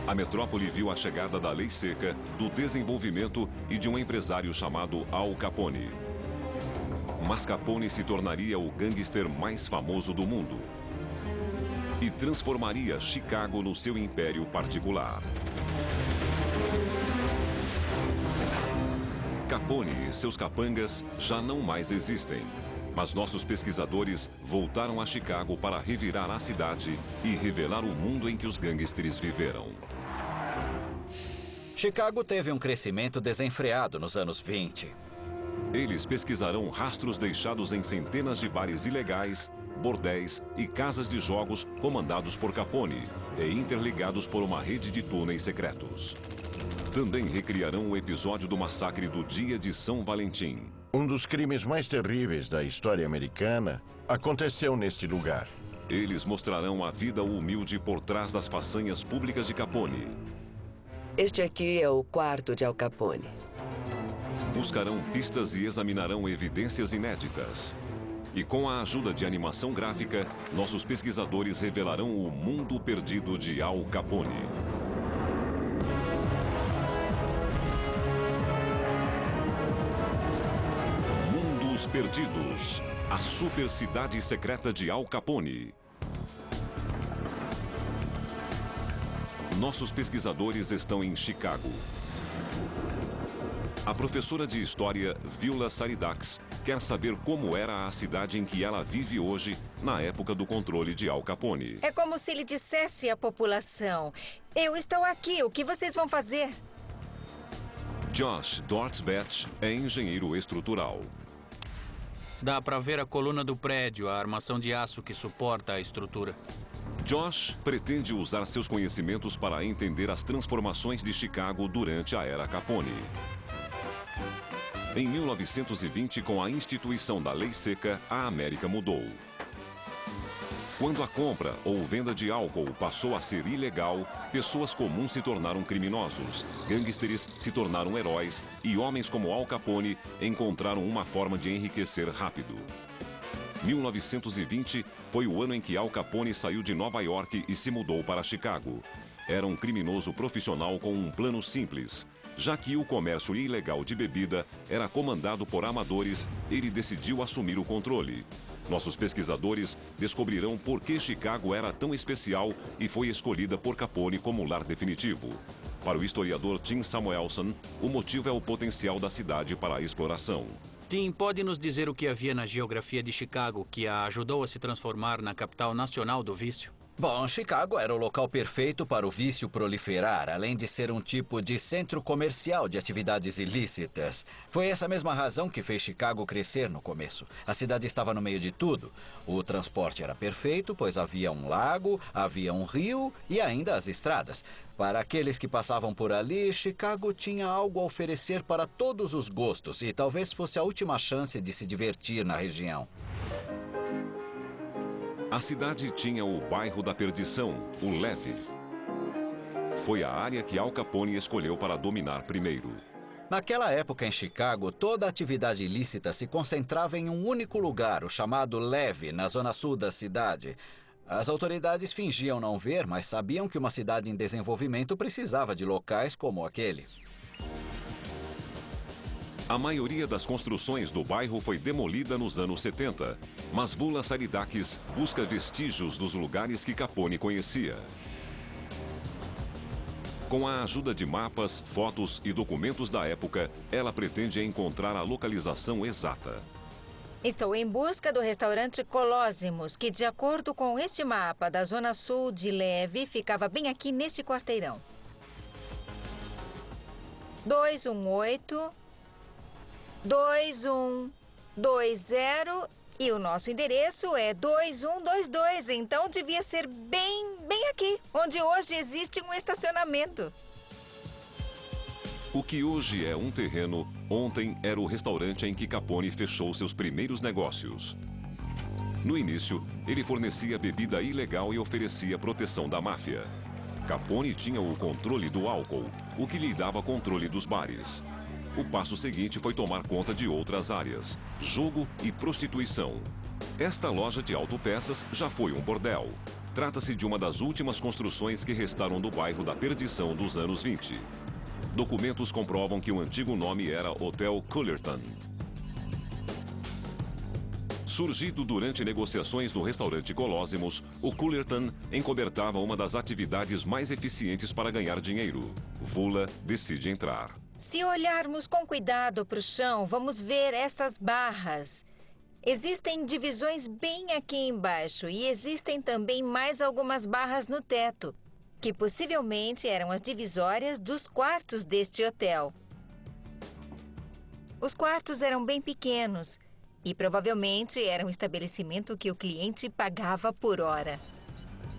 A metrópole viu a chegada da lei seca, do desenvolvimento e de um empresário chamado Al Capone. Mas Capone se tornaria o gangster mais famoso do mundo e transformaria Chicago no seu império particular. Capone e seus capangas já não mais existem, mas nossos pesquisadores voltaram a Chicago para revirar a cidade e revelar o mundo em que os gangsters viveram. Chicago teve um crescimento desenfreado nos anos 20. Eles pesquisarão rastros deixados em centenas de bares ilegais, bordéis e casas de jogos comandados por Capone e interligados por uma rede de túneis secretos. Também recriarão o episódio do massacre do Dia de São Valentim. Um dos crimes mais terríveis da história americana aconteceu neste lugar. Eles mostrarão a vida humilde por trás das façanhas públicas de Capone. Este aqui é o quarto de Al Capone. Buscarão pistas e examinarão evidências inéditas. E com a ajuda de animação gráfica, nossos pesquisadores revelarão o mundo perdido de Al Capone. Mundos Perdidos, a super cidade secreta de Al Capone. Nossos pesquisadores estão em Chicago. A professora de História, Viola Saridax, quer saber como era a cidade em que ela vive hoje, na época do controle de Al Capone. É como se ele dissesse à população: eu estou aqui, o que vocês vão fazer? Josh Dortzbach é engenheiro estrutural. Dá para ver a coluna do prédio, a armação de aço que suporta a estrutura. Josh pretende usar seus conhecimentos para entender as transformações de Chicago durante a era Capone. Em 1920, com a instituição da Lei Seca, a América mudou. Quando a compra ou venda de álcool passou a ser ilegal, pessoas comuns se tornaram criminosos, gangsters se tornaram heróis e homens como Al Capone encontraram uma forma de enriquecer rápido. 1920 foi o ano em que Al Capone saiu de Nova York e se mudou para Chicago. Era um criminoso profissional com um plano simples. Já que o comércio ilegal de bebida era comandado por amadores, ele decidiu assumir o controle. Nossos pesquisadores descobrirão por que Chicago era tão especial e foi escolhida por Capone como lar definitivo. Para o historiador Tim Samuelson, o motivo é o potencial da cidade para a exploração. Tim, pode nos dizer o que havia na geografia de Chicago que a ajudou a se transformar na capital nacional do vício? Bom, Chicago era o local perfeito para o vício proliferar, além de ser um tipo de centro comercial de atividades ilícitas. Foi essa mesma razão que fez Chicago crescer no começo. A cidade estava no meio de tudo. O transporte era perfeito, pois havia um lago, havia um rio e ainda as estradas. Para aqueles que passavam por ali, Chicago tinha algo a oferecer para todos os gostos e talvez fosse a última chance de se divertir na região. A cidade tinha o bairro da perdição, o Levee. Foi a área que Al Capone escolheu para dominar primeiro. Naquela época, em Chicago, toda a atividade ilícita se concentrava em um único lugar, o chamado Levee, na zona sul da cidade. As autoridades fingiam não ver, mas sabiam que uma cidade em desenvolvimento precisava de locais como aquele. A maioria das construções do bairro foi demolida nos anos 70, mas Vula Saridakis busca vestígios dos lugares que Capone conhecia. Com a ajuda de mapas, fotos e documentos da época, ela pretende encontrar a localização exata. Estou em busca do restaurante Colossimos, que, de acordo com este mapa da zona sul de Levee, ficava bem aqui neste quarteirão. 218... 2120 e o nosso endereço é 2122, então devia ser bem aqui, onde hoje existe um estacionamento. O que hoje é um terreno, ontem era o restaurante em que Capone fechou seus primeiros negócios. No início, ele fornecia bebida ilegal e oferecia proteção da máfia. Capone tinha o controle do álcool, o que lhe dava controle dos bares. O passo seguinte foi tomar conta de outras áreas, jogo e prostituição. Esta loja de autopeças já foi um bordel. Trata-se de uma das últimas construções que restaram do bairro da Perdição dos anos 20. Documentos comprovam que o antigo nome era Hotel Cullerton. Surgido durante negociações no restaurante Colossimos, o Cullerton encobertava uma das atividades mais eficientes para ganhar dinheiro. Vula decide entrar. Se olharmos com cuidado para o chão, vamos ver essas barras. Existem divisões bem aqui embaixo e existem também mais algumas barras no teto, que possivelmente eram as divisórias dos quartos deste hotel. Os quartos eram bem pequenos e provavelmente era um estabelecimento que o cliente pagava por hora.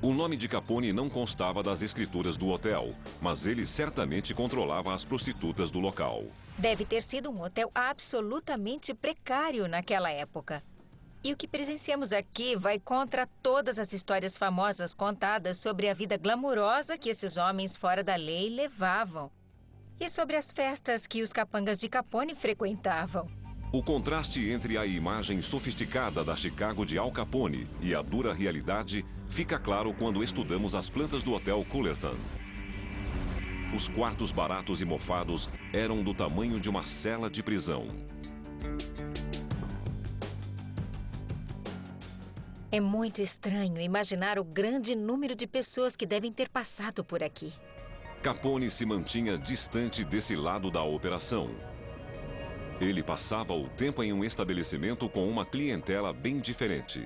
O nome de Capone não constava das escrituras do hotel, mas ele certamente controlava as prostitutas do local. Deve ter sido um hotel absolutamente precário naquela época. E o que presenciamos aqui vai contra todas as histórias famosas contadas sobre a vida glamurosa que esses homens fora da lei levavam. E sobre as festas que os capangas de Capone frequentavam. O contraste entre a imagem sofisticada da Chicago de Al Capone e a dura realidade fica claro quando estudamos as plantas do Hotel Cullerton. Os quartos baratos e mofados eram do tamanho de uma cela de prisão. É muito estranho imaginar o grande número de pessoas que devem ter passado por aqui. Capone se mantinha distante desse lado da operação. Ele passava o tempo em um estabelecimento com uma clientela bem diferente.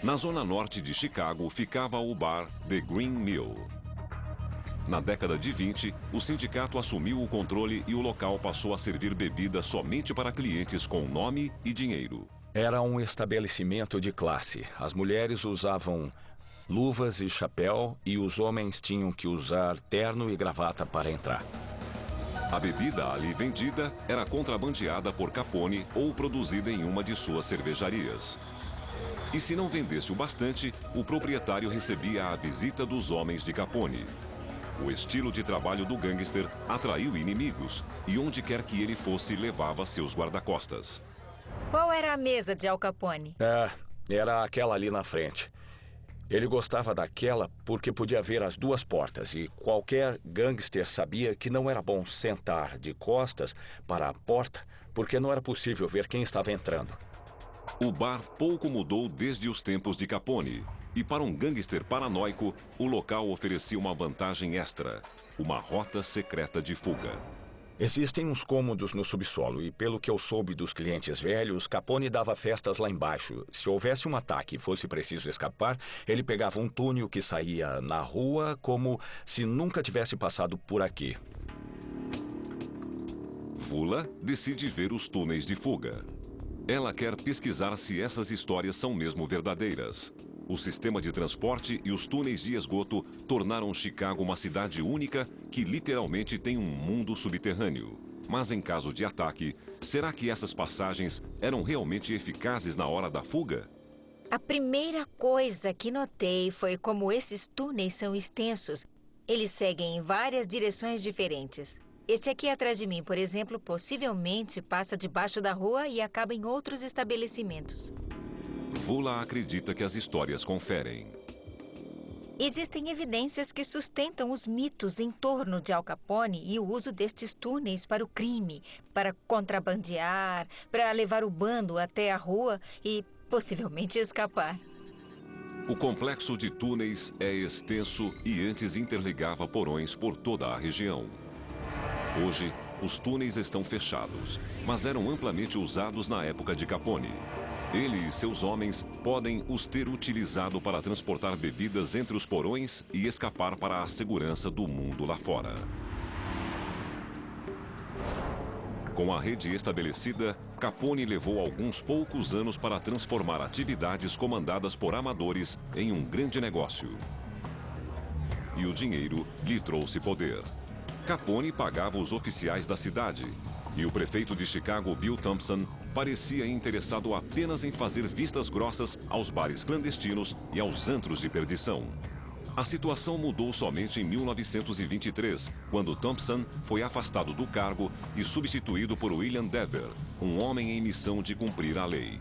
Na zona norte de Chicago ficava o bar The Green Mill. Na década de 20, o sindicato assumiu o controle e o local passou a servir bebida somente para clientes com nome e dinheiro. Era um estabelecimento de classe. As mulheres usavam luvas e chapéu e os homens tinham que usar terno e gravata para entrar. A bebida ali vendida era contrabandeada por Capone ou produzida em uma de suas cervejarias. E se não vendesse o bastante, o proprietário recebia a visita dos homens de Capone. O estilo de trabalho do gangster atraiu inimigos e onde quer que ele fosse levava seus guarda-costas. Qual era a mesa de Al Capone? Era aquela ali na frente. Ele gostava daquela porque podia ver as duas portas e qualquer gangster sabia que não era bom sentar de costas para a porta porque não era possível ver quem estava entrando. O bar pouco mudou desde os tempos de Capone e para um gangster paranoico, o local oferecia uma vantagem extra, uma rota secreta de fuga. Existem uns cômodos no subsolo e, pelo que eu soube dos clientes velhos, Capone dava festas lá embaixo. Se houvesse um ataque e fosse preciso escapar, ele pegava um túnel que saía na rua como se nunca tivesse passado por aqui. Vula decide ver os túneis de fuga. Ela quer pesquisar se essas histórias são mesmo verdadeiras. O sistema de transporte e os túneis de esgoto tornaram Chicago uma cidade única que literalmente tem um mundo subterrâneo. Mas em caso de ataque, será que essas passagens eram realmente eficazes na hora da fuga? A primeira coisa que notei foi como esses túneis são extensos. Eles seguem em várias direções diferentes. Este aqui atrás de mim, por exemplo, possivelmente passa debaixo da rua e acaba em outros estabelecimentos. Vula acredita que as histórias conferem. Existem evidências que sustentam os mitos em torno de Al Capone e o uso destes túneis para o crime, para contrabandear, para levar o bando até a rua e possivelmente escapar. O complexo de túneis é extenso e antes interligava porões por toda a região. Hoje, os túneis estão fechados, mas eram amplamente usados na época de Capone. Ele e seus homens podem os ter utilizado para transportar bebidas entre os porões e escapar para a segurança do mundo lá fora. Com a rede estabelecida, Capone levou alguns poucos anos para transformar atividades comandadas por amadores em um grande negócio. E o dinheiro lhe trouxe poder. Capone pagava os oficiais da cidade. E o prefeito de Chicago, Bill Thompson, parecia interessado apenas em fazer vistas grossas aos bares clandestinos e aos antros de perdição. A situação mudou somente em 1923, quando Thompson foi afastado do cargo e substituído por William Dever, um homem em missão de cumprir a lei.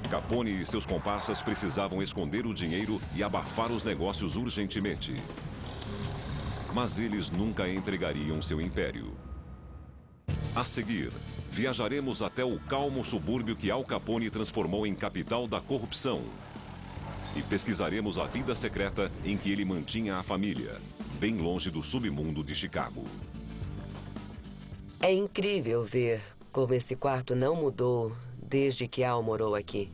Capone e seus comparsas precisavam esconder o dinheiro e abafar os negócios urgentemente. Mas eles nunca entregariam seu império. A seguir, viajaremos até o calmo subúrbio que Al Capone transformou em capital da corrupção. E pesquisaremos a vida secreta em que ele mantinha a família, bem longe do submundo de Chicago. É incrível ver como esse quarto não mudou desde que Al morou aqui.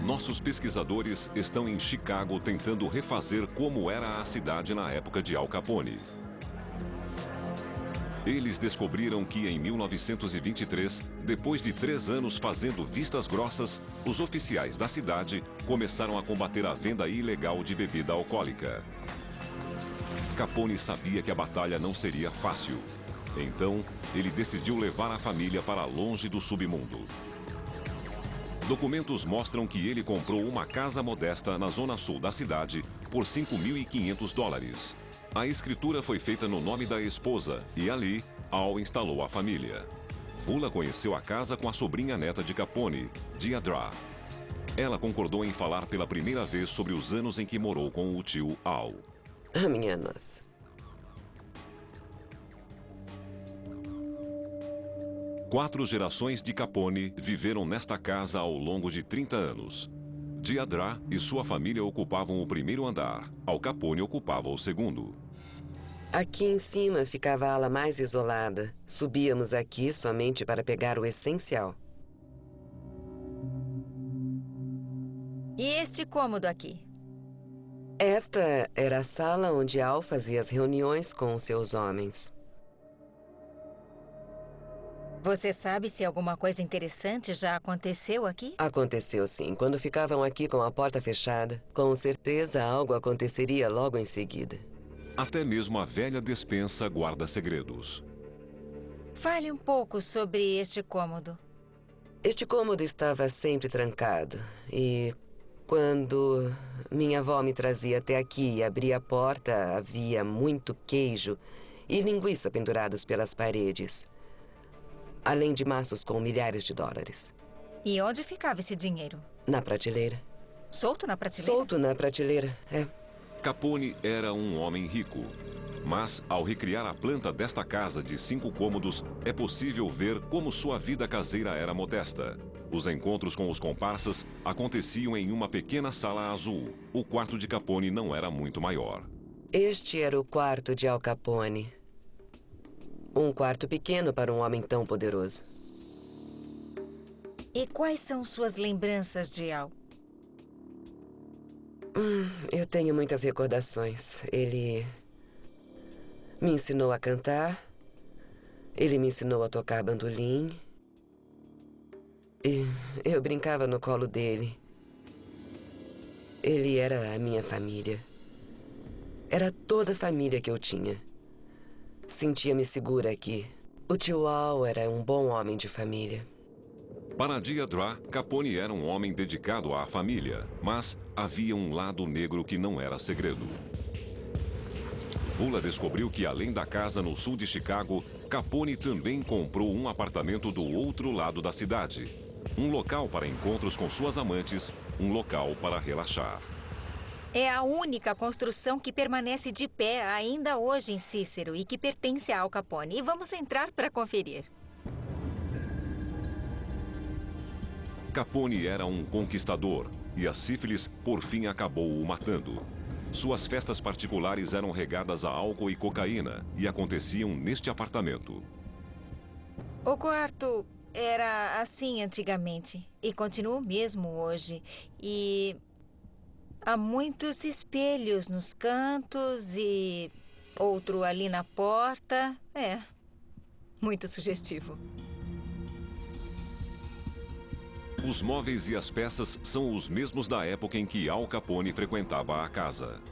Nossos pesquisadores estão em Chicago tentando refazer como era a cidade na época de Al Capone. Eles descobriram que em 1923, depois de 3 anos fazendo vistas grossas, os oficiais da cidade começaram a combater a venda ilegal de bebida alcoólica. Capone sabia que a batalha não seria fácil. Então, ele decidiu levar a família para longe do submundo. Documentos mostram que ele comprou uma casa modesta na zona sul da cidade por $5.500. A escritura foi feita no nome da esposa e ali, Al instalou a família. Vula conheceu a casa com a sobrinha neta de Capone, Deirdre. Ela concordou em falar pela primeira vez sobre os anos em que morou com o tio Al. Ah, minha nossa. Quatro gerações de Capone viveram nesta casa ao longo de 30 anos. Deirdre e sua família ocupavam o primeiro andar. Al Capone ocupava o segundo. Aqui em cima ficava a ala mais isolada. Subíamos aqui somente para pegar o essencial. E este cômodo aqui? Esta era a sala onde Al fazia as reuniões com seus homens. Você sabe se alguma coisa interessante já aconteceu aqui? Aconteceu sim. Quando ficavam aqui com a porta fechada, com certeza algo aconteceria logo em seguida. Até mesmo a velha despensa guarda segredos. Fale um pouco sobre este cômodo. Este cômodo estava sempre trancado e quando minha avó me trazia até aqui e abria a porta, havia muito queijo e linguiça pendurados pelas paredes, além de maços com milhares de dólares. E onde ficava esse dinheiro? Na prateleira. Solto na prateleira? Solto na prateleira, é. Capone era um homem rico. Mas, ao recriar a planta desta casa de 5 cômodos, é possível ver como sua vida caseira era modesta. Os encontros com os comparsas aconteciam em uma pequena sala azul. O quarto de Capone não era muito maior. Este era o quarto de Al Capone. Um quarto pequeno para um homem tão poderoso. E quais são suas lembranças de Al? Eu tenho muitas recordações. Ele me ensinou a cantar. Ele me ensinou a tocar bandolim. E eu brincava no colo dele. Ele era a minha família. Era toda a família que eu tinha. Sentia-me segura aqui. O tio Al era um bom homem de família. Para Deirdre, Capone era um homem dedicado à família, mas havia um lado negro que não era segredo. Vula descobriu que, além da casa no sul de Chicago, Capone também comprou um apartamento do outro lado da cidade. Um local para encontros com suas amantes, um local para relaxar. É a única construção que permanece de pé ainda hoje em Cícero e que pertence a Al Capone. E vamos entrar para conferir. Capone era um conquistador e a sífilis, por fim, acabou o matando. Suas festas particulares eram regadas a álcool e cocaína e aconteciam neste apartamento. O quarto era assim antigamente e continua o mesmo hoje. E há muitos espelhos nos cantos e outro ali na porta. É, muito sugestivo. Os móveis e as peças são os mesmos da época em que Al Capone frequentava a casa.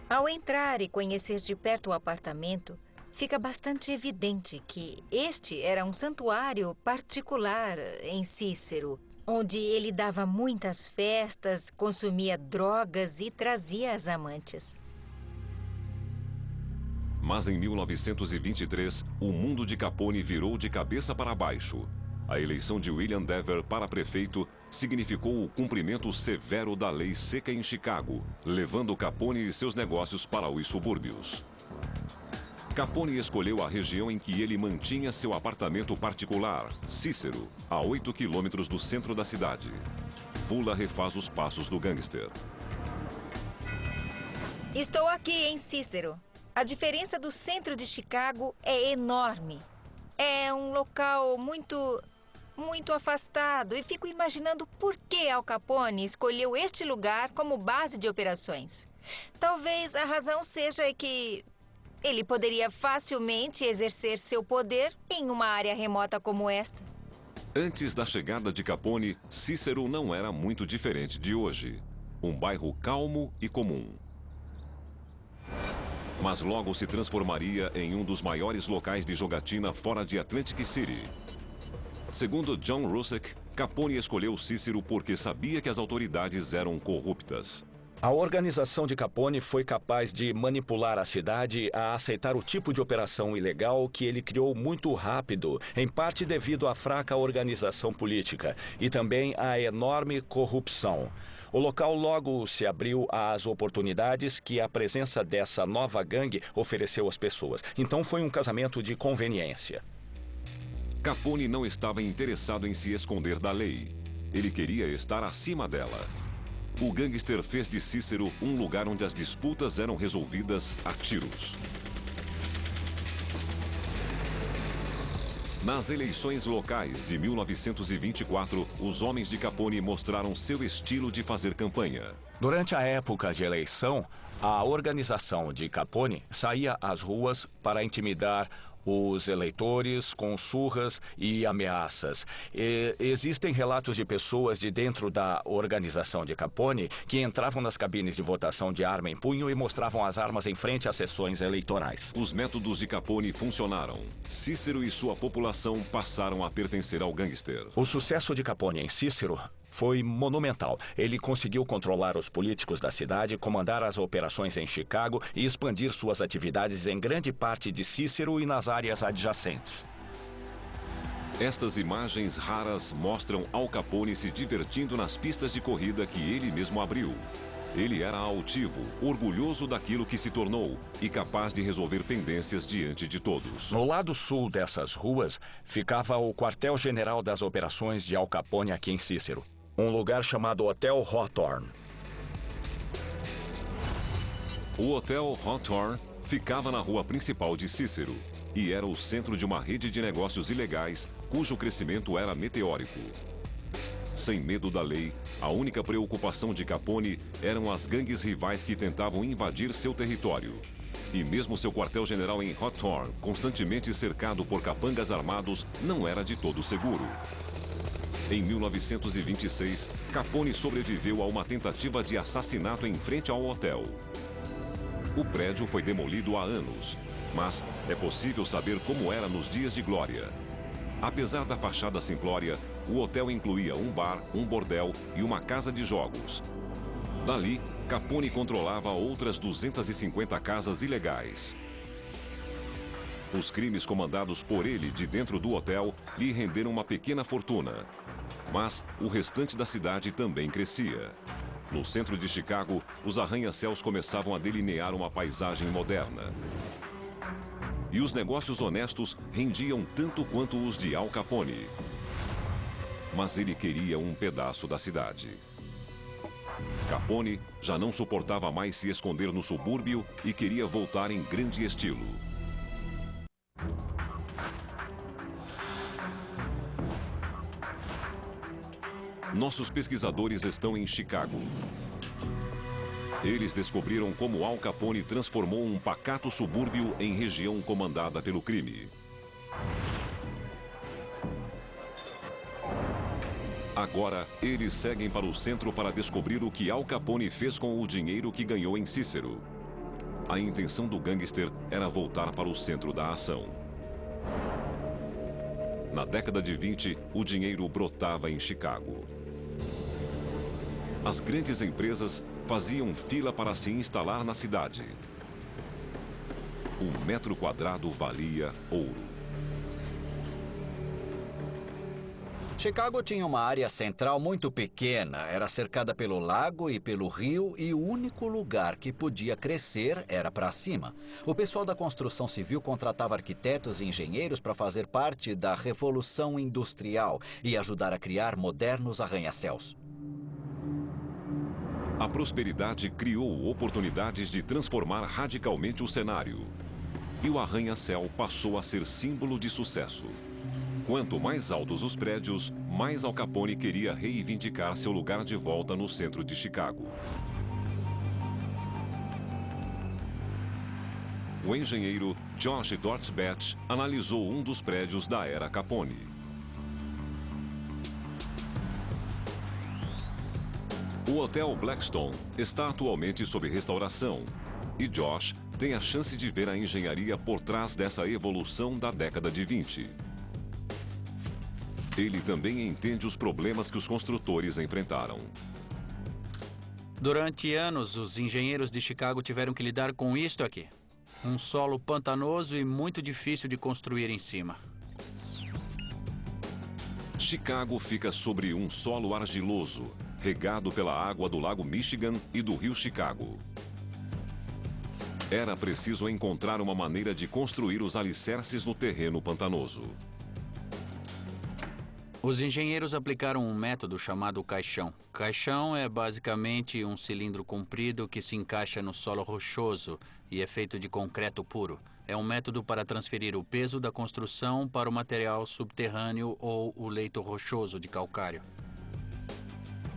Ao entrar e conhecer de perto o apartamento, fica bastante evidente que este era um santuário particular em Cícero, onde ele dava muitas festas, consumia drogas e trazia as amantes. Mas em 1923, o mundo de Capone virou de cabeça para baixo. A eleição de William Dever para prefeito significou o cumprimento severo da lei seca em Chicago, levando Capone e seus negócios para os subúrbios. Capone escolheu a região em que ele mantinha seu apartamento particular, Cícero, a 8 quilômetros do centro da cidade. Vula refaz os passos do gangster. Estou aqui em Cícero. A diferença do centro de Chicago é enorme. É um local muito afastado e fico imaginando por que Al Capone escolheu este lugar como base de operações. Talvez a razão seja que ele poderia facilmente exercer seu poder em uma área remota como esta. Antes da chegada de Capone, Cícero não era muito diferente de hoje. Um bairro calmo e comum. Mas logo se transformaria em um dos maiores locais de jogatina fora de Atlantic City. Segundo John Rusick, Capone escolheu Cícero porque sabia que as autoridades eram corruptas. A organização de Capone foi capaz de manipular a cidade a aceitar o tipo de operação ilegal que ele criou muito rápido, em parte devido à fraca organização política e também à enorme corrupção. O local logo se abriu às oportunidades que a presença dessa nova gangue ofereceu às pessoas. Então foi um casamento de conveniência. Capone não estava interessado em se esconder da lei. Ele queria estar acima dela. O gangster fez de Cícero um lugar onde as disputas eram resolvidas a tiros. Nas eleições locais de 1924, os homens de Capone mostraram seu estilo de fazer campanha. Durante a época de eleição, a organização de Capone saía às ruas para intimidar os eleitores com surras e ameaças. Existem relatos de pessoas de dentro da organização de Capone que entravam nas cabines de votação de arma em punho e mostravam as armas em frente às sessões eleitorais. Os métodos de Capone funcionaram. Cícero e sua população passaram a pertencer ao gangster. O sucesso de Capone em Cícero foi monumental. Ele conseguiu controlar os políticos da cidade, comandar as operações em Chicago e expandir suas atividades em grande parte de Cícero e nas áreas adjacentes. Estas imagens raras mostram Al Capone se divertindo nas pistas de corrida que ele mesmo abriu. Ele era altivo, orgulhoso daquilo que se tornou e capaz de resolver pendências diante de todos. No lado sul dessas ruas ficava o quartel-general das operações de Al Capone aqui em Cícero. Um lugar chamado Hotel Hawthorne. O Hotel Hawthorne ficava na rua principal de Cícero e era o centro de uma rede de negócios ilegais cujo crescimento era meteórico. Sem medo da lei, a única preocupação de Capone eram as gangues rivais que tentavam invadir seu território. E mesmo seu quartel-general em Hawthorne, constantemente cercado por capangas armados, não era de todo seguro. Em 1926, Capone sobreviveu a uma tentativa de assassinato em frente ao hotel. O prédio foi demolido há anos, mas é possível saber como era nos dias de glória. Apesar da fachada simplória, o hotel incluía um bar, um bordel e uma casa de jogos. Dali, Capone controlava outras 250 casas ilegais. Os crimes comandados por ele de dentro do hotel lhe renderam uma pequena fortuna. Mas o restante da cidade também crescia. No centro de Chicago, os arranha-céus começavam a delinear uma paisagem moderna. E os negócios honestos rendiam tanto quanto os de Al Capone. Mas ele queria um pedaço da cidade. Capone já não suportava mais se esconder no subúrbio e queria voltar em grande estilo. Nossos pesquisadores estão em Chicago. Eles descobriram como Al Capone transformou um pacato subúrbio em região comandada pelo crime. Agora, eles seguem para o centro para descobrir o que Al Capone fez com o dinheiro que ganhou em Cícero. A intenção do gangster era voltar para o centro da ação. Na década de 20, o dinheiro brotava em Chicago. As grandes empresas faziam fila para se instalar na cidade. Um metro quadrado valia ouro. Chicago tinha uma área central muito pequena, era cercada pelo lago e pelo rio e o único lugar que podia crescer era para cima. O pessoal da construção civil contratava arquitetos e engenheiros para fazer parte da Revolução Industrial e ajudar a criar modernos arranha-céus. A prosperidade criou oportunidades de transformar radicalmente o cenário. E o arranha-céu passou a ser símbolo de sucesso. Quanto mais altos os prédios, mais Al Capone queria reivindicar seu lugar de volta no centro de Chicago. O engenheiro Josh Dortzbach analisou um dos prédios da era Capone. O Hotel Blackstone está atualmente sob restauração e Josh tem a chance de ver a engenharia por trás dessa evolução da década de 20. Ele também entende os problemas que os construtores enfrentaram. Durante anos, os engenheiros de Chicago tiveram que lidar com isto aqui. Um solo pantanoso e muito difícil de construir em cima. Chicago fica sobre um solo argiloso, regado pela água do Lago Michigan e do Rio Chicago. Era preciso encontrar uma maneira de construir os alicerces no terreno pantanoso. Os engenheiros aplicaram um método chamado caixão. Caixão é basicamente um cilindro comprido que se encaixa no solo rochoso e é feito de concreto puro. É um método para transferir o peso da construção para o material subterrâneo ou o leito rochoso de calcário.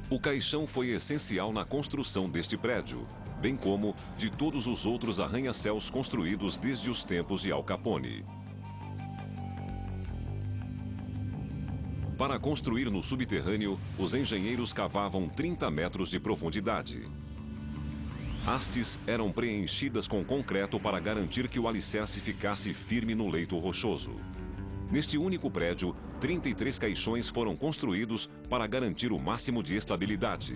O caixão foi essencial na construção deste prédio, bem como de todos os outros arranha-céus construídos desde os tempos de Al Capone. Para construir no subterrâneo, os engenheiros cavavam 30 metros de profundidade. Hastes eram preenchidas com concreto para garantir que o alicerce ficasse firme no leito rochoso. Neste único prédio, 33 caixões foram construídos para garantir o máximo de estabilidade.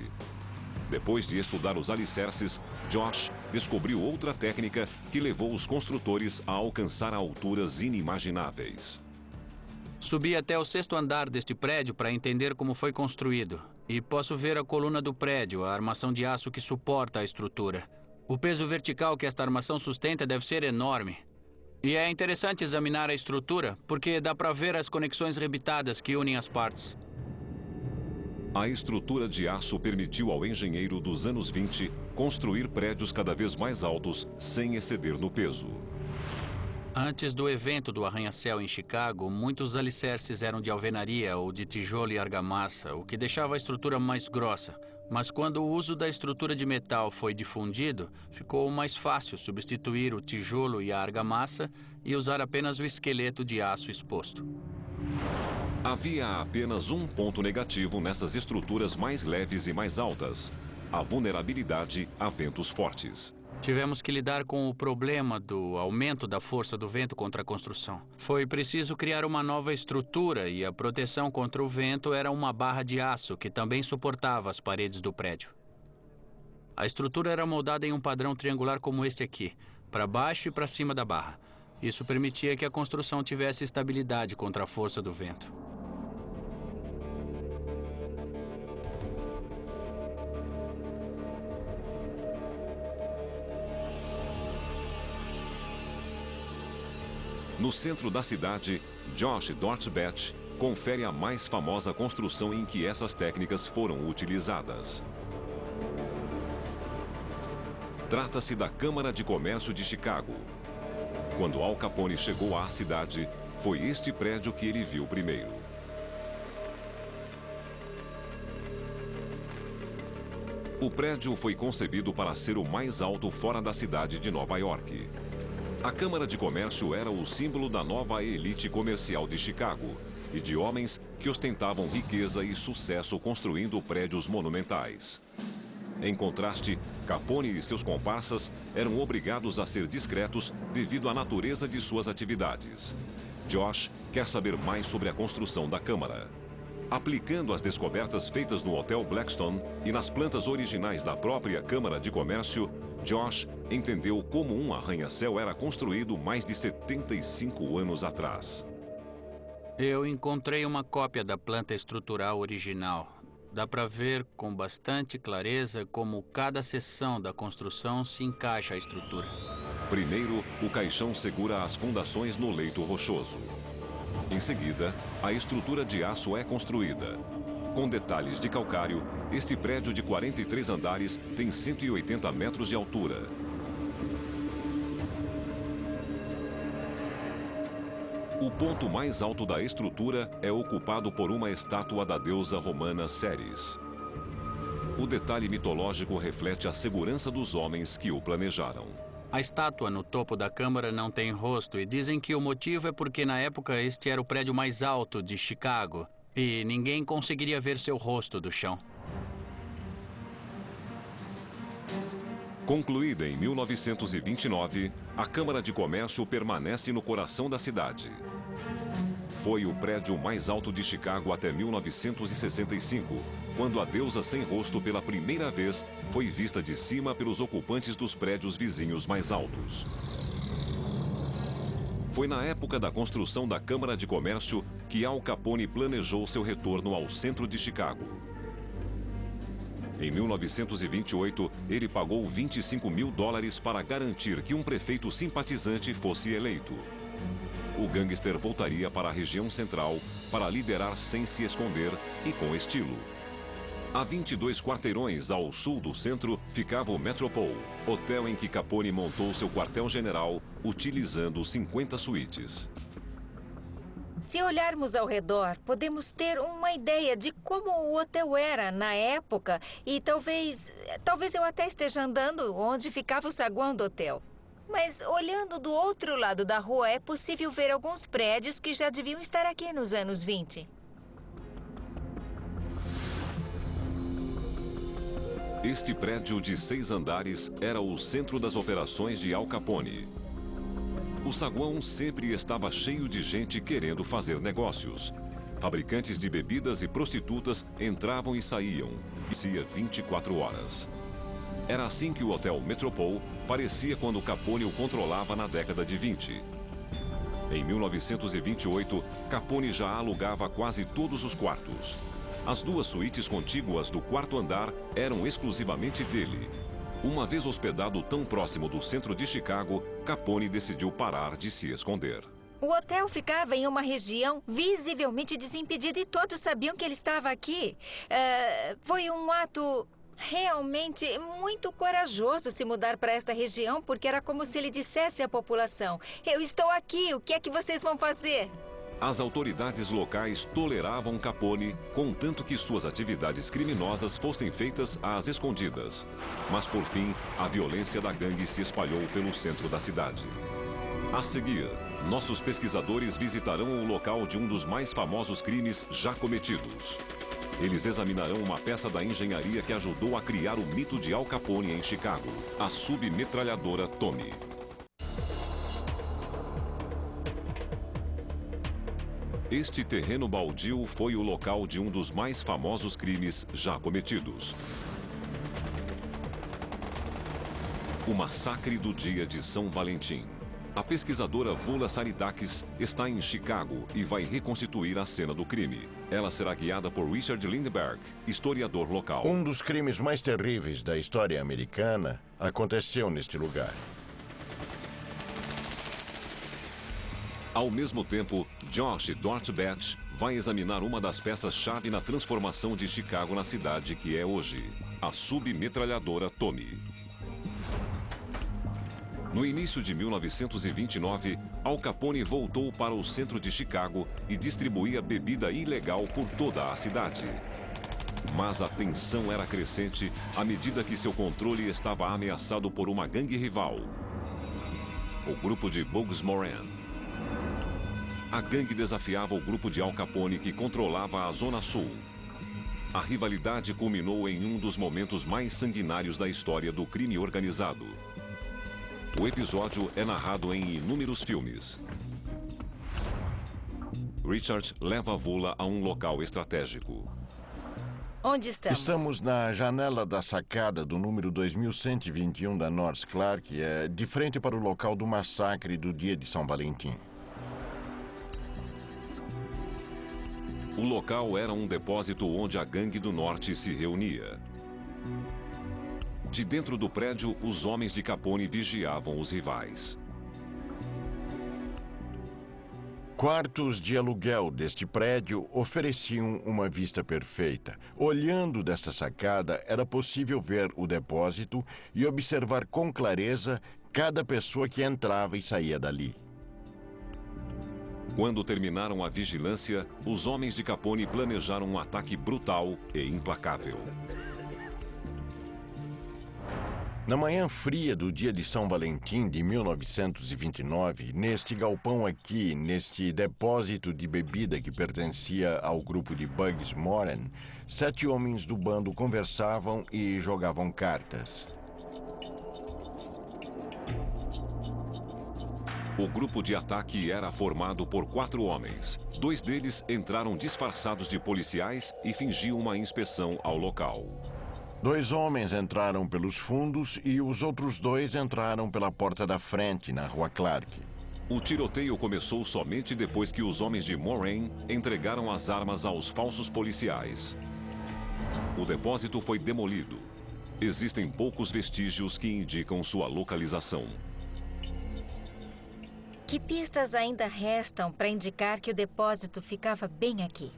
Depois de estudar os alicerces, Josh descobriu outra técnica que levou os construtores a alcançar alturas inimagináveis. Subi até o 6º andar deste prédio para entender como foi construído. E posso ver a coluna do prédio, a armação de aço que suporta a estrutura. O peso vertical que esta armação sustenta deve ser enorme. E é interessante examinar a estrutura, porque dá para ver as conexões rebitadas que unem as partes. A estrutura de aço permitiu ao engenheiro dos anos 20 construir prédios cada vez mais altos sem exceder no peso. Antes do evento do arranha-céu em Chicago, muitos alicerces eram de alvenaria ou de tijolo e argamassa, o que deixava a estrutura mais grossa. Mas quando o uso da estrutura de metal foi difundido, ficou mais fácil substituir o tijolo e a argamassa e usar apenas o esqueleto de aço exposto. Havia apenas um ponto negativo nessas estruturas mais leves e mais altas: a vulnerabilidade a ventos fortes. Tivemos que lidar com o problema do aumento da força do vento contra a construção. Foi preciso criar uma nova estrutura e a proteção contra o vento era uma barra de aço que também suportava as paredes do prédio. A estrutura era moldada em um padrão triangular como este aqui, para baixo e para cima da barra. Isso permitia que a construção tivesse estabilidade contra a força do vento. No centro da cidade, Josh Dortzbach confere a mais famosa construção em que essas técnicas foram utilizadas. Trata-se da Câmara de Comércio de Chicago. Quando Al Capone chegou à cidade, foi este prédio que ele viu primeiro. O prédio foi concebido para ser o mais alto fora da cidade de Nova York. A Câmara de Comércio era o símbolo da nova elite comercial de Chicago e de homens que ostentavam riqueza e sucesso construindo prédios monumentais. Em contraste, Capone e seus comparsas eram obrigados a ser discretos devido à natureza de suas atividades. Josh quer saber mais sobre a construção da Câmara. Aplicando as descobertas feitas no Hotel Blackstone e nas plantas originais da própria Câmara de Comércio, Josh entendeu como um arranha-céu era construído mais de 75 anos atrás. Eu encontrei uma cópia da planta estrutural original. Dá para ver com bastante clareza como cada seção da construção se encaixa à estrutura. Primeiro, o caixão segura as fundações no leito rochoso. Em seguida, a estrutura de aço é construída. Com detalhes de calcário, este prédio de 43 andares tem 180 metros de altura. O ponto mais alto da estrutura é ocupado por uma estátua da deusa romana Ceres. O detalhe mitológico reflete a segurança dos homens que o planejaram. A estátua no topo da Câmara não tem rosto e dizem que o motivo é porque na época este era o prédio mais alto de Chicago e ninguém conseguiria ver seu rosto do chão. Concluída em 1929, a Câmara de Comércio permanece no coração da cidade. Foi o prédio mais alto de Chicago até 1965, quando a deusa sem rosto pela primeira vez foi vista de cima pelos ocupantes dos prédios vizinhos mais altos. Foi na época da construção da Câmara de Comércio que Al Capone planejou seu retorno ao centro de Chicago. Em 1928, ele pagou $25 mil para garantir que um prefeito simpatizante fosse eleito. O gangster voltaria para a região central para liderar sem se esconder e com estilo. A 22 quarteirões ao sul do centro ficava o Metropole, hotel em que Capone montou seu quartel-general, utilizando 50 suítes. Se olharmos ao redor, podemos ter uma ideia de como o hotel era na época e talvez eu até esteja andando onde ficava o saguão do hotel. Mas olhando do outro lado da rua, é possível ver alguns prédios que já deviam estar aqui nos anos 20. Este prédio de 6 andares era o centro das operações de Al Capone. O saguão sempre estava cheio de gente querendo fazer negócios. Fabricantes de bebidas e prostitutas entravam e saíam, e 24 horas. Era assim que o Hotel Metropole parecia quando Capone o controlava na década de 20. Em 1928, Capone já alugava quase todos os quartos. As 2 suítes contíguas do 4º andar eram exclusivamente dele. Uma vez hospedado tão próximo do centro de Chicago, Capone decidiu parar de se esconder. O hotel ficava em uma região visivelmente desimpedida e todos sabiam que ele estava aqui. Foi um ato realmente muito corajoso se mudar para esta região, porque era como se ele dissesse à população: eu estou aqui, o que é que vocês vão fazer? As autoridades locais toleravam Capone, contanto que suas atividades criminosas fossem feitas às escondidas. Mas, por fim, a violência da gangue se espalhou pelo centro da cidade. A seguir, nossos pesquisadores visitarão o local de um dos mais famosos crimes já cometidos. Eles examinarão uma peça da engenharia que ajudou a criar o mito de Al Capone em Chicago, a submetralhadora Tommy. Este terreno baldio foi o local de um dos mais famosos crimes já cometidos. O massacre do dia de São Valentim. A pesquisadora Vula Saridakis está em Chicago e vai reconstituir a cena do crime. Ela será guiada por Richard Lindbergh, historiador local. Um dos crimes mais terríveis da história americana aconteceu neste lugar. Ao mesmo tempo, Josh Dortbach vai examinar uma das peças-chave na transformação de Chicago na cidade que é hoje, a submetralhadora Tommy. No início de 1929, Al Capone voltou para o centro de Chicago e distribuía bebida ilegal por toda a cidade. Mas a tensão era crescente à medida que seu controle estava ameaçado por uma gangue rival, o grupo de Bugs Moran. A gangue desafiava o grupo de Al Capone que controlava a Zona Sul. A rivalidade culminou em um dos momentos mais sanguinários da história do crime organizado. O episódio é narrado em inúmeros filmes. Richard leva Vula a um local estratégico. Onde estamos? Estamos na janela da sacada do número 2121 da North Clark, de frente para o local do massacre do dia de São Valentim. O local era um depósito onde a gangue do norte se reunia. De dentro do prédio, os homens de Capone vigiavam os rivais. Quartos de aluguel deste prédio ofereciam uma vista perfeita. Olhando desta sacada, era possível ver o depósito e observar com clareza cada pessoa que entrava e saía dali. Quando terminaram a vigilância, os homens de Capone planejaram um ataque brutal e implacável. Na manhã fria do dia de São Valentim de 1929, neste galpão aqui, neste depósito de bebida que pertencia ao grupo de Bugs Moran, 7 homens do bando conversavam e jogavam cartas. O grupo de ataque era formado por 4 homens. 2 deles entraram disfarçados de policiais e fingiam uma inspeção ao local. 2 homens entraram pelos fundos e os outros 2 entraram pela porta da frente, na Rua Clark. O tiroteio começou somente depois que os homens de Moran entregaram as armas aos falsos policiais. O depósito foi demolido. Existem poucos vestígios que indicam sua localização. Que pistas ainda restam para indicar que o depósito ficava bem aqui?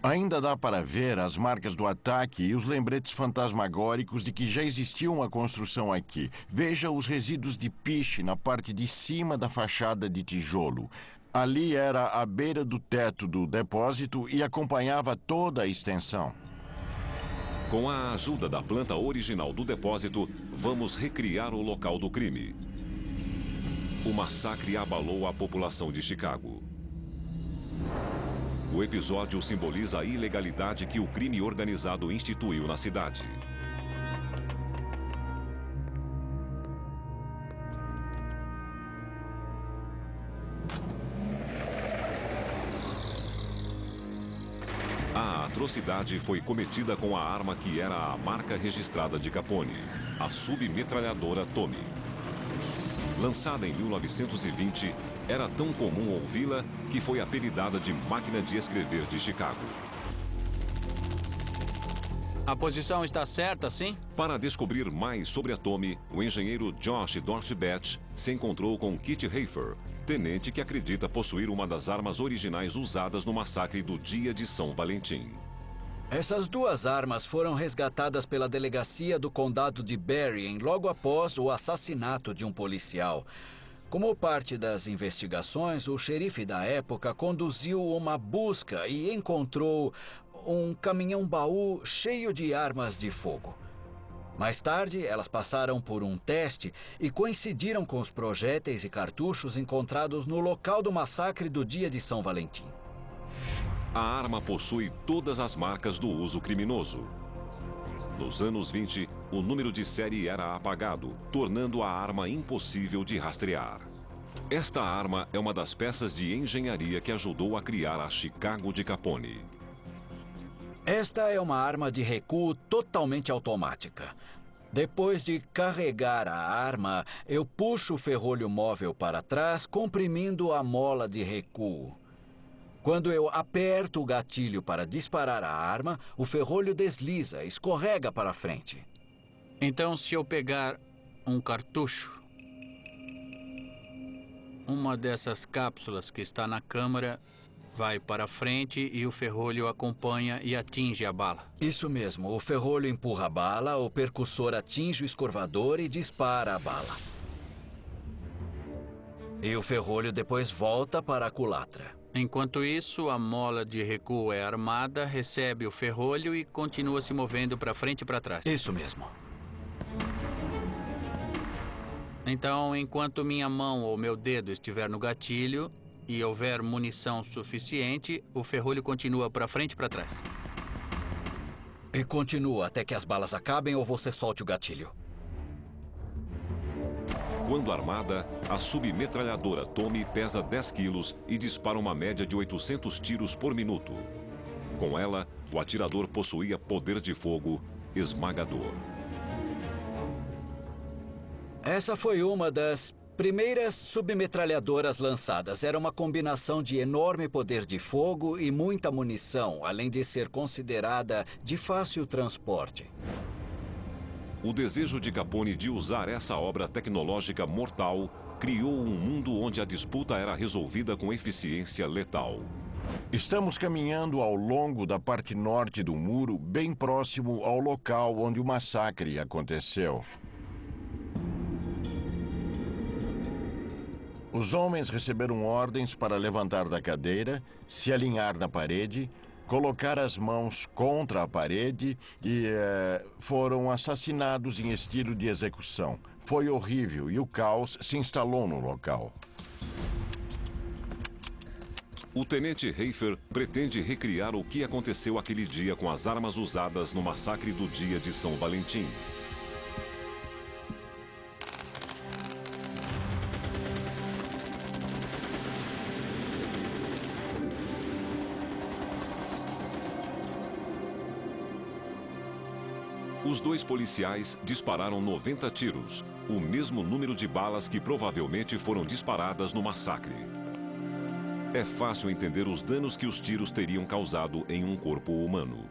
Ainda dá para ver as marcas do ataque e os lembretes fantasmagóricos de que já existia uma construção aqui. Veja os resíduos de piche na parte de cima da fachada de tijolo. Ali era a beira do teto do depósito e acompanhava toda a extensão. Com a ajuda da planta original do depósito, vamos recriar o local do crime. O massacre abalou a população de Chicago. O episódio simboliza a ilegalidade que o crime organizado instituiu na cidade. A atrocidade foi cometida com a arma que era a marca registrada de Capone, a submetralhadora Tommy. Lançada em 1920, era tão comum ouvi-la que foi apelidada de máquina de escrever de Chicago. A posição está certa, sim? Para descobrir mais sobre a Tommy, o engenheiro Josh Dortbach se encontrou com Kit Hafer, tenente que acredita possuir uma das armas originais usadas no massacre do dia de São Valentim. Essas 2 armas foram resgatadas pela delegacia do condado de Berrien logo após o assassinato de um policial. Como parte das investigações, o xerife da época conduziu uma busca e encontrou um caminhão-baú cheio de armas de fogo. Mais tarde, elas passaram por um teste e coincidiram com os projéteis e cartuchos encontrados no local do massacre do dia de São Valentim. A arma possui todas as marcas do uso criminoso. Nos anos 20, o número de série era apagado, tornando a arma impossível de rastrear. Esta arma é uma das peças de engenharia que ajudou a criar a Chicago de Capone. Esta é uma arma de recuo totalmente automática. Depois de carregar a arma, eu puxo o ferrolho móvel para trás, comprimindo a mola de recuo. Quando eu aperto o gatilho para disparar a arma, o ferrolho desliza, escorrega para frente. Então, se eu pegar um cartucho, uma dessas cápsulas que está na câmara vai para frente e o ferrolho acompanha e atinge a bala. Isso mesmo, o ferrolho empurra a bala, o percussor atinge o escorvador e dispara a bala. E o ferrolho depois volta para a culatra. Enquanto isso, a mola de recuo é armada, recebe o ferrolho e continua se movendo para frente e para trás. Isso mesmo. Então, enquanto minha mão ou meu dedo estiver no gatilho e houver munição suficiente, o ferrolho continua para frente e para trás. E continua até que as balas acabem ou você solte o gatilho. Quando armada, a submetralhadora Tommy pesa 10 quilos e dispara uma média de 800 tiros por minuto. Com ela, o atirador possuía poder de fogo esmagador. Essa foi uma das primeiras submetralhadoras lançadas. Era uma combinação de enorme poder de fogo e muita munição, além de ser considerada de fácil transporte. O desejo de Capone de usar essa obra tecnológica mortal criou um mundo onde a disputa era resolvida com eficiência letal. Estamos caminhando ao longo da parte norte do muro, bem próximo ao local onde o massacre aconteceu. Os homens receberam ordens para levantar da cadeira, se alinhar na parede, colocar as mãos contra a parede e foram assassinados em estilo de execução. Foi horrível e o caos se instalou no local. O tenente Hafer pretende recriar o que aconteceu aquele dia com as armas usadas no massacre do dia de São Valentim. Os dois policiais dispararam 90 tiros, o mesmo número de balas que provavelmente foram disparadas no massacre. É fácil entender os danos que os tiros teriam causado em um corpo humano.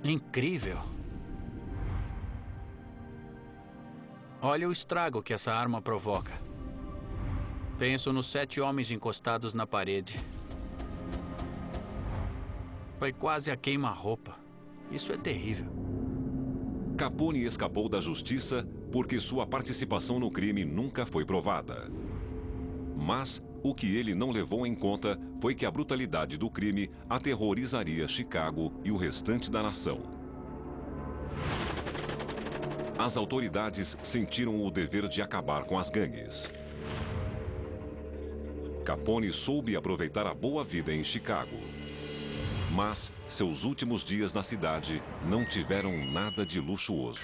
Incrível. Olha o estrago que essa arma provoca. Penso nos 7 homens encostados na parede. Foi quase a queima-roupa. Isso é terrível. Capone escapou da justiça porque sua participação no crime nunca foi provada. Mas o que ele não levou em conta foi que a brutalidade do crime aterrorizaria Chicago e o restante da nação. As autoridades sentiram o dever de acabar com as gangues. Capone soube aproveitar a boa vida em Chicago. Mas seus últimos dias na cidade não tiveram nada de luxuoso.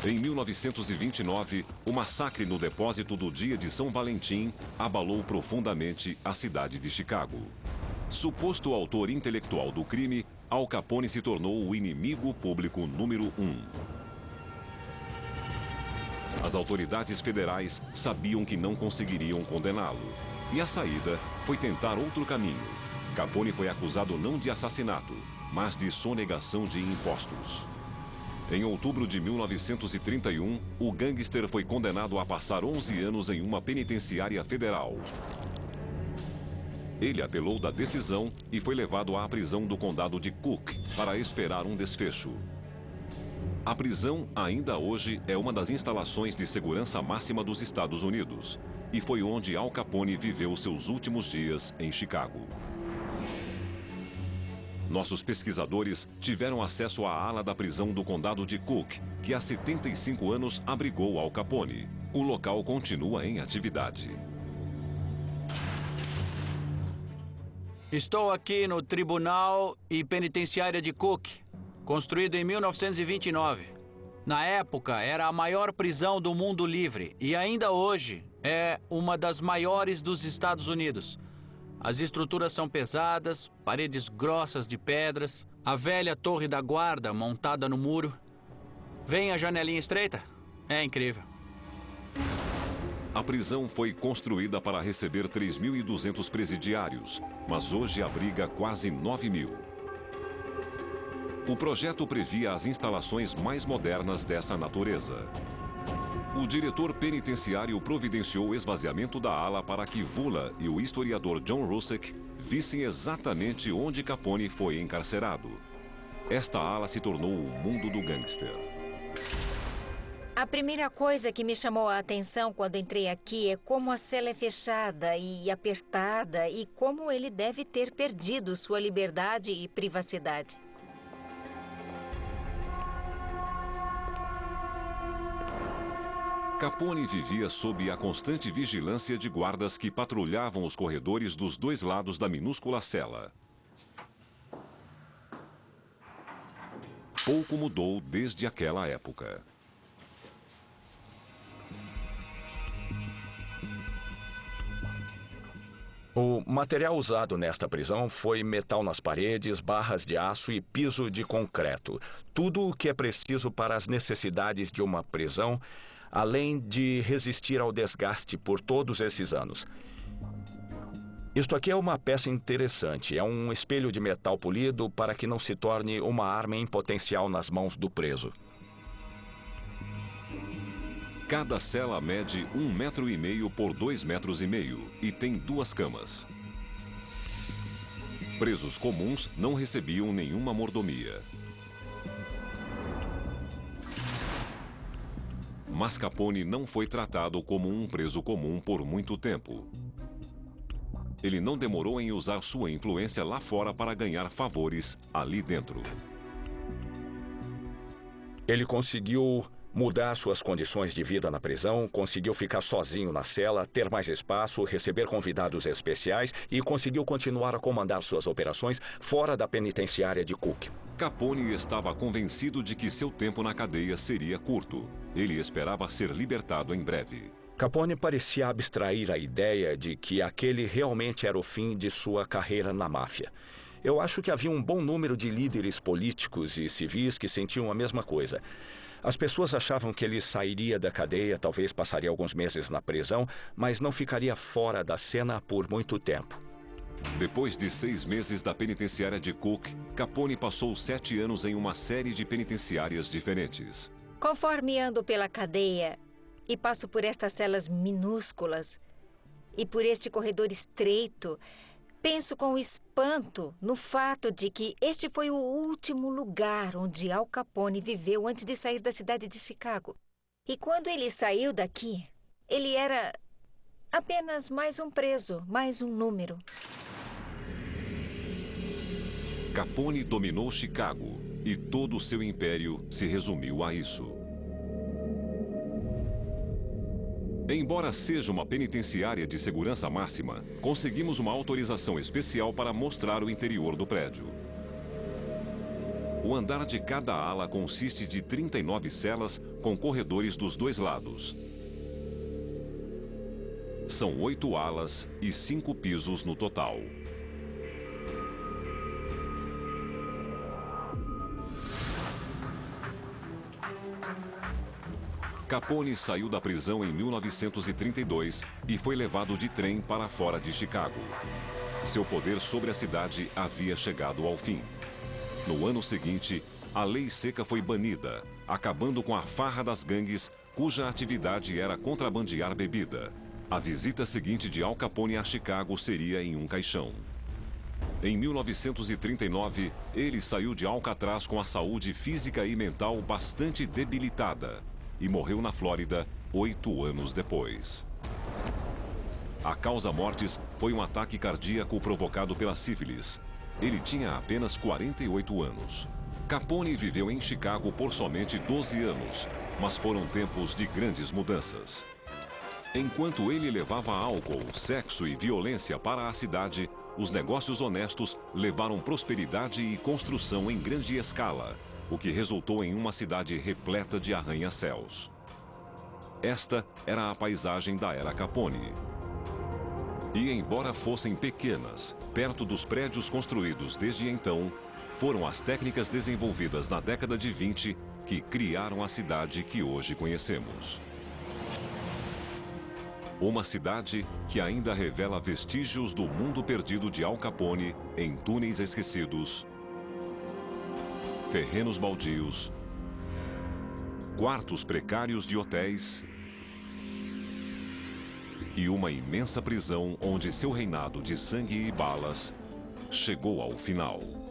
Em 1929, o massacre no depósito do dia de São Valentim abalou profundamente a cidade de Chicago. Suposto autor intelectual do crime, Al Capone se tornou o inimigo público número 1. As autoridades federais sabiam que não conseguiriam condená-lo. E a saída foi tentar outro caminho. Capone foi acusado não de assassinato, mas de sonegação de impostos. Em outubro de 1931, o gangster foi condenado a passar 11 anos em uma penitenciária federal. Ele apelou da decisão e foi levado à prisão do condado de Cook para esperar um desfecho. A prisão, ainda hoje, é uma das instalações de segurança máxima dos Estados Unidos. E foi onde Al Capone viveu seus últimos dias em Chicago. Nossos pesquisadores tiveram acesso à ala da prisão do condado de Cook, que há 75 anos abrigou Al Capone. O local continua em atividade. Estou aqui no Tribunal e Penitenciária de Cook, construído em 1929. Na época, era a maior prisão do mundo livre e ainda hoje é uma das maiores dos Estados Unidos. As estruturas são pesadas, paredes grossas de pedras, a velha torre da guarda montada no muro. Vem a janelinha estreita? É incrível. A prisão foi construída para receber 3.200 presidiários, mas hoje abriga quase 9.000. O projeto previa as instalações mais modernas dessa natureza. O diretor penitenciário providenciou o esvaziamento da ala para que Vula e o historiador John Rusick vissem exatamente onde Capone foi encarcerado. Esta ala se tornou o mundo do gangster. A primeira coisa que me chamou a atenção quando entrei aqui é como a cela é fechada e apertada e como ele deve ter perdido sua liberdade e privacidade. Capone vivia sob a constante vigilância de guardas que patrulhavam os corredores dos dois lados da minúscula cela. pouco mudou desde aquela época. O material usado nesta prisão foi metal nas paredes, barras de aço e piso de concreto. Tudo o que é preciso para as necessidades de uma prisão, além de resistir ao desgaste por todos esses anos. Isto aqui é uma peça interessante. É um espelho de metal polido para que não se torne uma arma em potencial nas mãos do preso. Cada cela mede 1,5 metro por 2,5 metros e tem 2 camas. Presos comuns não recebiam nenhuma mordomia. Mas Capone não foi tratado como um preso comum por muito tempo. Ele não demorou em usar sua influência lá fora para ganhar favores ali dentro. Ele conseguiu mudar suas condições de vida na prisão, conseguiu ficar sozinho na cela, ter mais espaço, receber convidados especiais e conseguiu continuar a comandar suas operações fora da penitenciária de Cook. Capone estava convencido de que seu tempo na cadeia seria curto. Ele esperava ser libertado em breve. Capone parecia abstrair a ideia de que aquele realmente era o fim de sua carreira na máfia. Eu acho que havia um bom número de líderes políticos e civis que sentiam a mesma coisa. As pessoas achavam que ele sairia da cadeia, talvez passaria alguns meses na prisão, mas não ficaria fora da cena por muito tempo. Depois de 6 meses da penitenciária de Cook, Capone passou 7 anos em uma série de penitenciárias diferentes. Conforme ando pela cadeia e passo por estas celas minúsculas e por este corredor estreito, penso com espanto no fato de que este foi o último lugar onde Al Capone viveu antes de sair da cidade de Chicago. E quando ele saiu daqui, ele era apenas mais um preso, mais um número. Capone dominou Chicago e todo o seu império se resumiu a isso. Embora seja uma penitenciária de segurança máxima, conseguimos uma autorização especial para mostrar o interior do prédio. O andar de cada ala consiste de 39 celas com corredores dos 2 lados. São 8 alas e 5 pisos no total. Capone saiu da prisão em 1932 e foi levado de trem para fora de Chicago. Seu poder sobre a cidade havia chegado ao fim. No ano seguinte, a lei seca foi banida, acabando com a farra das gangues, cuja atividade era contrabandear bebida. A visita seguinte de Al Capone a Chicago seria em um caixão. Em 1939, ele saiu de Alcatraz com a saúde física e mental bastante debilitada e morreu na Flórida 8 anos depois. A causa-mortes foi um ataque cardíaco provocado pela sífilis. Ele tinha apenas 48 anos. Capone viveu em Chicago por somente 12 anos, mas foram tempos de grandes mudanças. Enquanto ele levava álcool, sexo e violência para a cidade, os negócios honestos levaram prosperidade e construção em grande escala, o que resultou em uma cidade repleta de arranha-céus. Esta era a paisagem da era Capone. E embora fossem pequenas, perto dos prédios construídos desde então, foram as técnicas desenvolvidas na década de 20 que criaram a cidade que hoje conhecemos. Uma cidade que ainda revela vestígios do mundo perdido de Al Capone em túneis esquecidos, terrenos baldios, quartos precários de hotéis e uma imensa prisão onde seu reinado de sangue e balas chegou ao final.